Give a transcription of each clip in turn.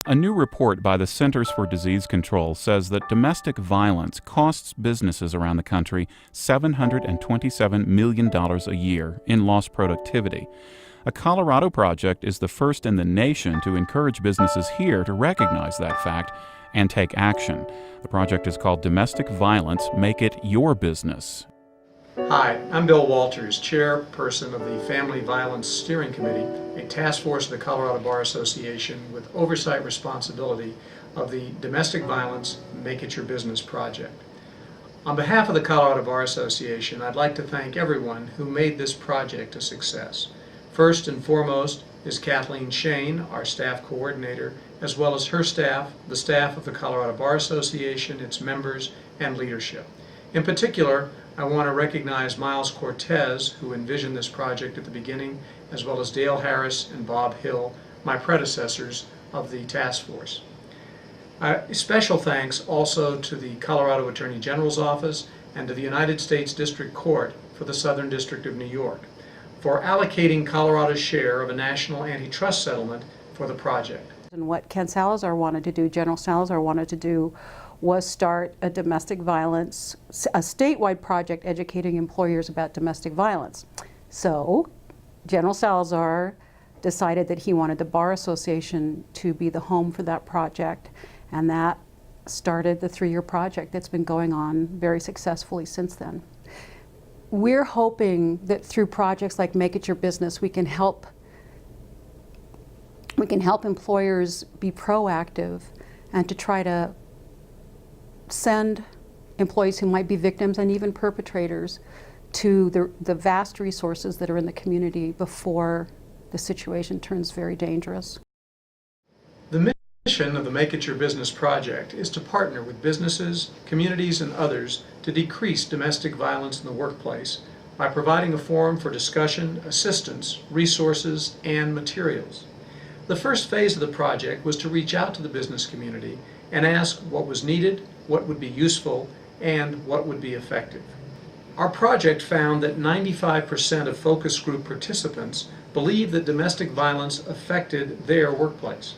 A new report by the Centers for Disease Control says that domestic violence costs businesses around the country $727 million a year in lost productivity. A Colorado project is the first in the nation to encourage businesses here to recognize that fact and take action. The project is called Domestic Violence, Make It Your Business. Hi, I'm Bill Walters, chairperson of the Family Violence Steering Committee, a task force of the Colorado Bar Association with oversight responsibility of the Domestic Violence Make It Your Business project. On behalf of the Colorado Bar Association, I'd like to thank everyone who made this project a success. First and foremost is Kathleen Shane, our staff coordinator, as well as her staff, the staff of the Colorado Bar Association, its members, and leadership. In particular, I want to recognize Miles Cortez, who envisioned this project at the beginning, as well as Dale Harris and Bob Hill, my predecessors of the task force. Special thanks also to the Colorado Attorney General's Office and to the United States District Court for the Southern District of New York for allocating Colorado's share of a national antitrust settlement for the project. And what Ken Salazar wanted to do, General Salazar wanted to do, was start a domestic violence, a statewide project educating employers about domestic violence. So General Salazar decided that he wanted the Bar Association to be the home for that project, and that started the 3-year project that's been going on very successfully since then. We're hoping that through projects like Make It Your Business, we can help employers be proactive and to try to send employees who might be victims and even perpetrators to the vast resources that are in the community before the situation turns very dangerous. The mission of the Make It Your Business project is to partner with businesses, communities, and others to decrease domestic violence in the workplace by providing a forum for discussion, assistance, resources, and materials. The first phase of the project was to reach out to the business community and ask what was needed, what would be useful, and what would be effective. Our project found that 95% of focus group participants believed that domestic violence affected their workplace.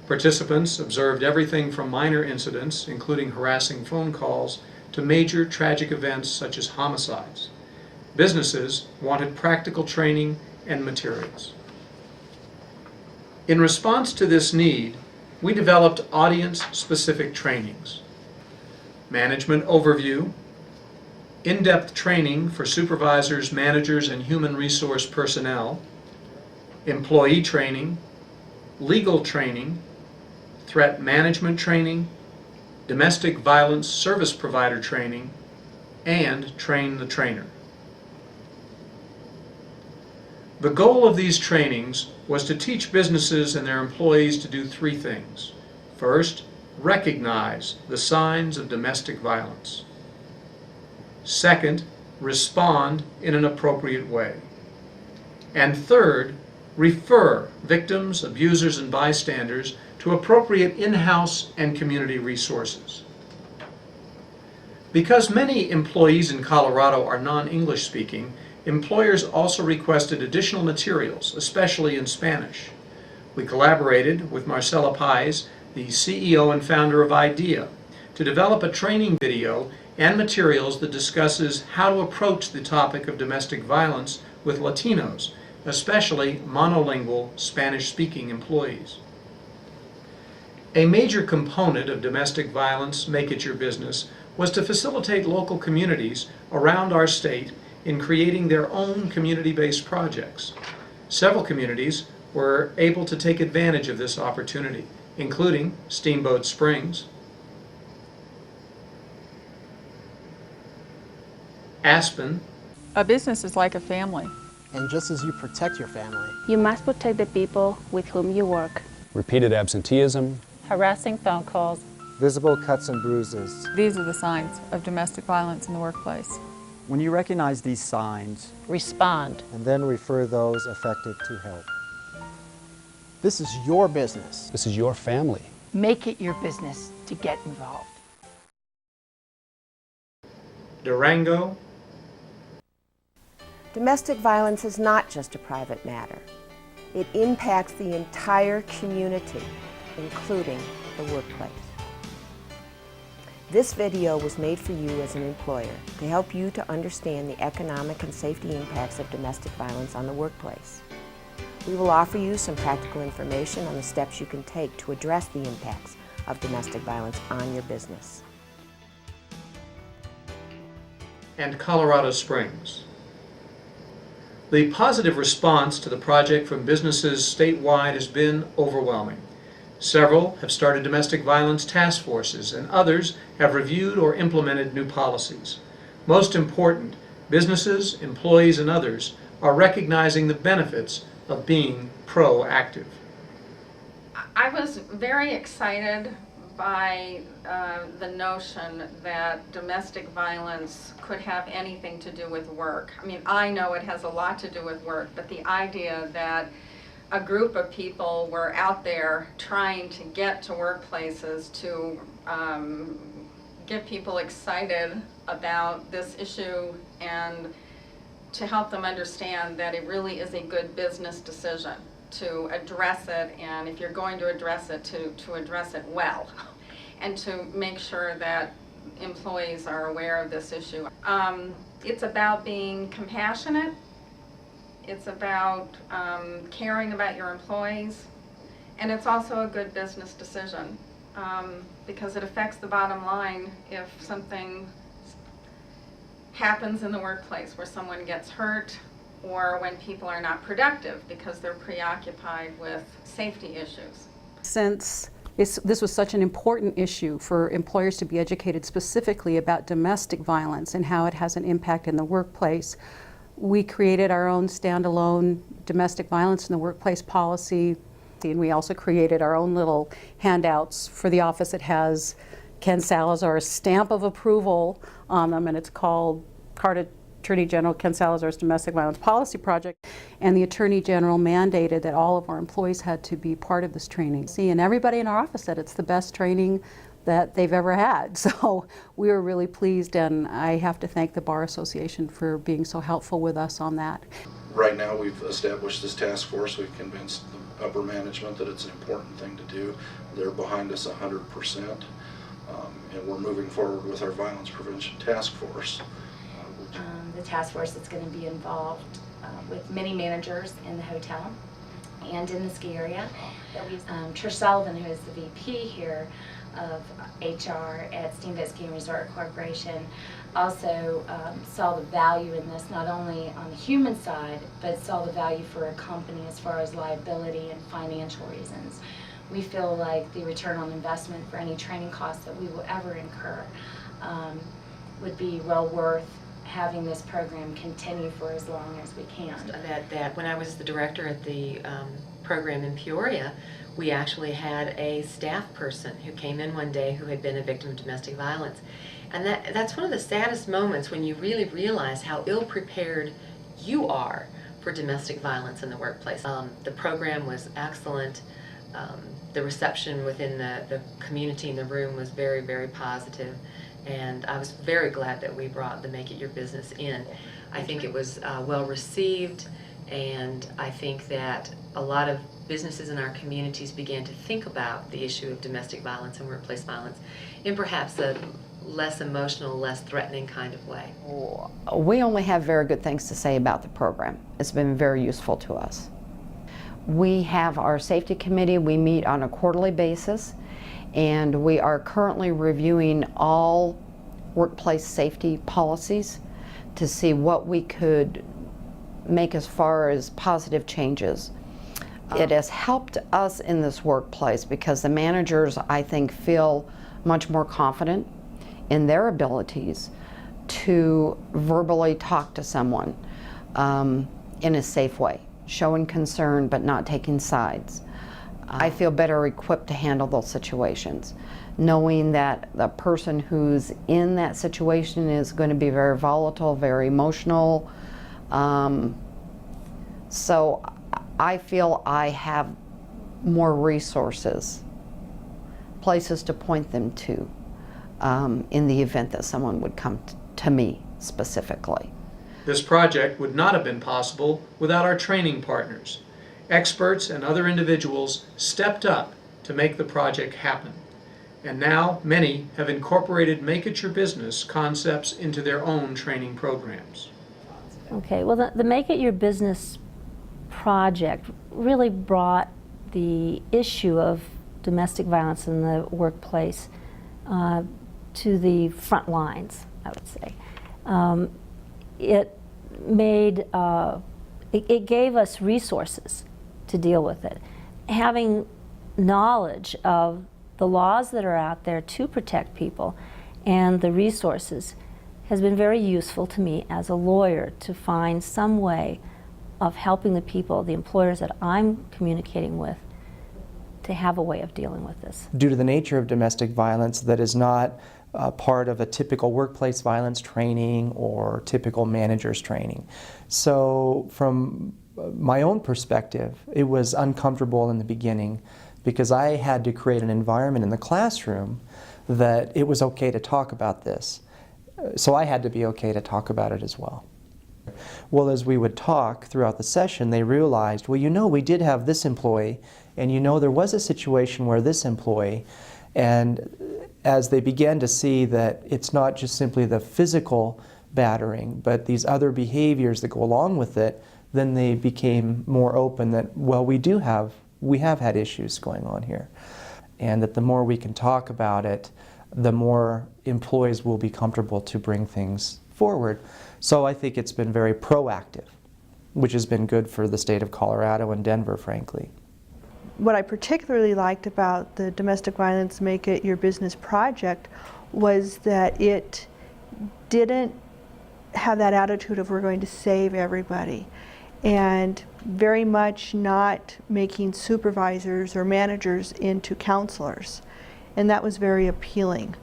Participants observed everything from minor incidents, including harassing phone calls, to major tragic events such as homicides. Businesses wanted practical training and materials. In response to this need, we developed audience-specific trainings. Management overview, in-depth training for supervisors, managers, and human resource personnel, employee training, legal training, threat management training, domestic violence service provider training, and train the trainer. The goal of these trainings was to teach businesses and their employees to do 3 things. First, recognize the signs of domestic violence. Second, respond in an appropriate way. And third, refer victims, abusers, and bystanders to appropriate in-house and community resources. Because many employees in Colorado are non-English speaking, employers also requested additional materials, especially in Spanish. We collaborated with Marcela Pais, the CEO and founder of IDEA, to develop a training video and materials that discusses how to approach the topic of domestic violence with Latinos, especially monolingual Spanish-speaking employees. A major component of Domestic Violence Make It Your Business was to facilitate local communities around our state in creating their own community-based projects. Several communities were able to take advantage of this opportunity, including Steamboat Springs, Aspen. A business is like a family. And just as you protect your family, you must protect the people with whom you work. Repeated absenteeism, harassing phone calls, visible cuts and bruises. These are the signs of domestic violence in the workplace. When you recognize these signs, respond. And then refer those affected to help. This is your business. This is your family. Make it your business to get involved. Durango. Domestic violence is not just a private matter. It impacts the entire community. including the workplace. This video was made for you as an employer to help you to understand the economic and safety impacts of domestic violence on the workplace. We will offer you some practical information on the steps you can take to address the impacts of domestic violence on your business. And Colorado Springs. The positive response to the project from businesses statewide has been overwhelming. Several have started domestic violence task forces, and others have reviewed or implemented new policies. Most important, businesses, employees, and others are recognizing the benefits of being proactive. I was very excited by the notion that domestic violence could have anything to do with work. I mean, I know it has a lot to do with work, but the idea that a group of people were out there trying to get to workplaces to get people excited about this issue and to help them understand that it really is a good business decision to address it, and if you're going to address it, to address it well, and to make sure that employees are aware of this issue. It's about being compassionate. It's about caring about your employees, and it's also a good business decision because it affects the bottom line if something happens in the workplace where someone gets hurt or when people are not productive because they're preoccupied with safety issues. Since this was such an important issue for employers to be educated specifically about domestic violence and how it has an impact in the workplace, we created our own standalone domestic violence in the workplace policy, and we also created our own little handouts for the office. It has Ken Salazar's stamp of approval on them, and it's called Attorney General Ken Salazar's Domestic Violence Policy Project. And the Attorney General mandated that all of our employees had to be part of this training. And everybody in our office said it's the best training that they've ever had. So we were really pleased, and I have to thank the Bar Association for being so helpful with us on that. Right now we've established this task force. We've convinced the upper management that it's an important thing to do. They're behind us 100%. And we're moving forward with our violence prevention task force. The task force is going to be involved with many managers in the hotel and in the ski area. Trish Sullivan, who is the VP here of HR at Steamboat Ski and Resort Corporation, also saw the value in this, not only on the human side, but saw the value for a company as far as liability and financial reasons. We feel like the return on investment for any training costs that we will ever incur would be well worth having this program continue for as long as we can. That when I was the director at the program in Peoria, we actually had a staff person who came in one day who had been a victim of domestic violence. And that's one of the saddest moments when you really realize how ill-prepared you are for domestic violence in the workplace. The program was excellent. The reception within the community in the room was very, very positive. And I was very glad that we brought the Make It Your Business in. I think it was well received, and I think that a lot of businesses in our communities began to think about the issue of domestic violence and workplace violence in perhaps a less emotional, less threatening kind of way. We only have very good things to say about the program. It's been very useful to us. We have our safety committee. We meet on a quarterly basis, and we are currently reviewing all workplace safety policies to see what we could make as far as positive changes. It has helped us in this workplace because the managers, I think, feel much more confident in their abilities to verbally talk to someone in a safe way, showing concern but not taking sides. I feel better equipped to handle those situations, knowing that the person who's in that situation is going to be very volatile, very emotional. So I feel I have more resources, places to point them to in the event that someone would come to me specifically. This project would not have been possible without our training partners. Experts and other individuals stepped up to make the project happen. And now many have incorporated Make It Your Business concepts into their own training programs. Okay, well the Make It Your Business project really brought the issue of domestic violence in the workplace to the front lines, I would say. It gave us resources to deal with it. Having knowledge of the laws that are out there to protect people and the resources has been very useful to me as a lawyer to find some way of helping the people, the employers that I'm communicating with, to have a way of dealing with this. Due to the nature of domestic violence that is not part of a typical workplace violence training or typical manager's training. So from my own perspective, it was uncomfortable in the beginning because I had to create an environment in the classroom that it was okay to talk about this. So I had to be okay to talk about it as well. Well, as we would talk throughout the session, they realized, well, you know, we did have this employee, and you know, there was a situation where this employee, and as they began to see that it's not just simply the physical battering, but these other behaviors that go along with it, then they became more open that, well, we have had issues going on here. And that the more we can talk about it, the more employees will be comfortable to bring things forward. So I think it's been very proactive, which has been good for the state of Colorado and Denver, frankly. What I particularly liked about the Domestic Violence Make It Your Business project was that it didn't have that attitude of we're going to save everybody, and very much not making supervisors or managers into counselors. And that was very appealing.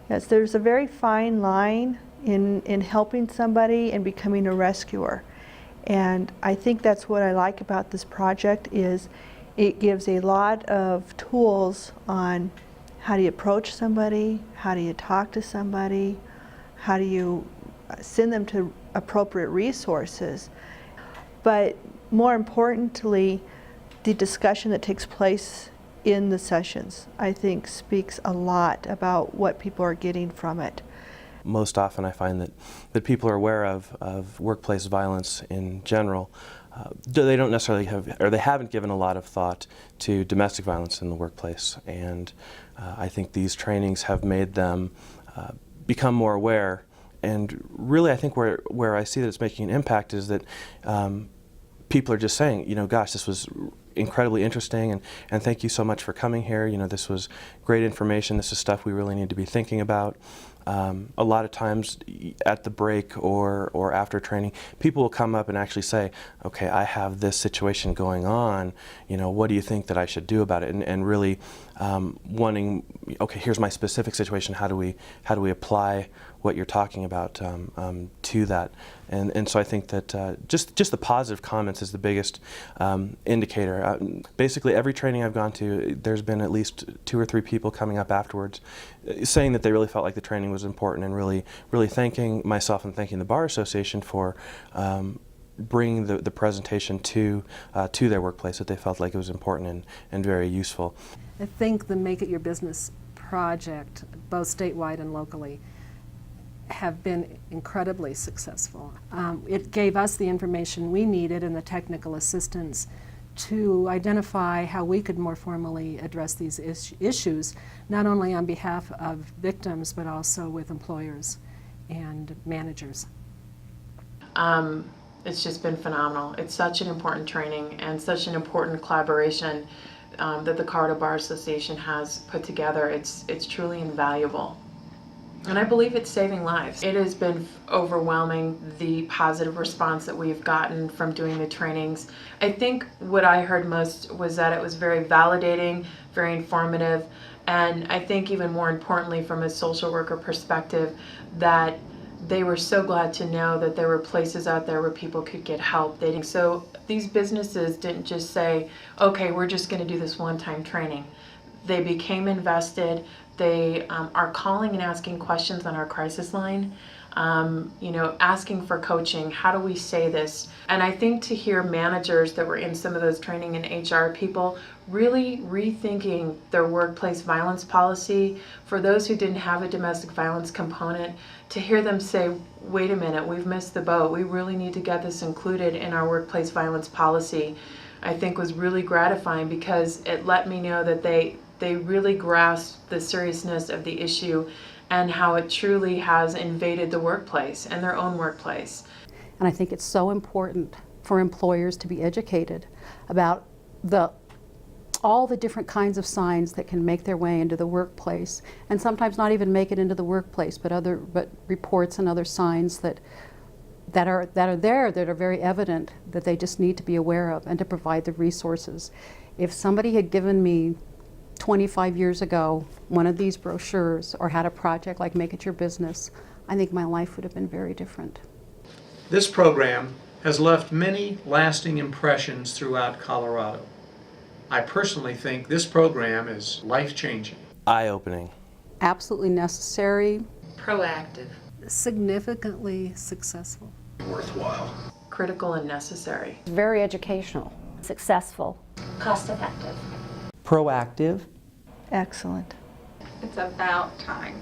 Yes, there's a very fine line in helping somebody and becoming a rescuer. And I think that's what I like about this project is it gives a lot of tools on how do you approach somebody, how do you talk to somebody, how do you send them to appropriate resources. But more importantly, the discussion that takes place in the sessions, I think, speaks a lot about what people are getting from it. Most often I find that people are aware of workplace violence in general. They don't necessarily have, or they haven't given a lot of thought to domestic violence in the workplace. And I think these trainings have made them become more aware. And really I think where I see that it's making an impact is that people are just saying, you know, gosh, this was incredibly interesting, and thank you so much for coming here. You know, this was great information. This is stuff we really need to be thinking about. A lot of times at the break or after training, people will come up and actually say, okay, I have this situation going on, you know, what do you think that I should do about it? And really wanting, okay, here's my specific situation, how do we apply what you're talking about to that? And so I think that just the positive comments is the biggest indicator. Basically every training I've gone to, there's been at least 2 or 3 people coming up afterwards saying that they really felt like the training was important, and really thanking myself and thanking the Bar Association for bringing the presentation to their workplace, that they felt like it was important and very useful. I think the Make It Your Business project, both statewide and locally, have been incredibly successful. It gave us the information we needed and the technical assistance to identify how we could more formally address these issues, not only on behalf of victims, but also with employers and managers. It's just been phenomenal. It's such an important training and such an important collaboration that the Colorado Bar Association has put together. It's truly invaluable. And I believe it's saving lives. It has been overwhelming, the positive response that we've gotten from doing the trainings. I think what I heard most was that it was very validating, very informative, and I think even more importantly from a social worker perspective, that they were so glad to know that there were places out there where people could get help. So these businesses didn't just say, okay, we're just going to do this one-time training. They became invested. They are calling and asking questions on our crisis line. you know, asking for coaching. How do we say this? And I think to hear managers that were in some of those training and HR people really rethinking their workplace violence policy, for those who didn't have a domestic violence component, to hear them say, wait a minute, we've missed the boat. We really need to get this included in our workplace violence policy, I think was really gratifying, because it let me know that they really grasped the seriousness of the issue and how it truly has invaded the workplace and their own workplace. And I think it's so important for employers to be educated about all the different kinds of signs that can make their way into the workplace, and sometimes not even make it into the workplace, but reports and other signs that are there, that are very evident, that they just need to be aware of, and to provide the resources. If somebody had given me 25 years ago one of these brochures, or had a project like Make It Your Business, I think my life would have been very different. This program has left many lasting impressions throughout Colorado. I personally think this program is life-changing. Eye-opening. Absolutely necessary. Proactive. Significantly successful. Worthwhile. Critical and necessary. Very educational. Successful. Cost-effective. Proactive. Excellent. It's about time.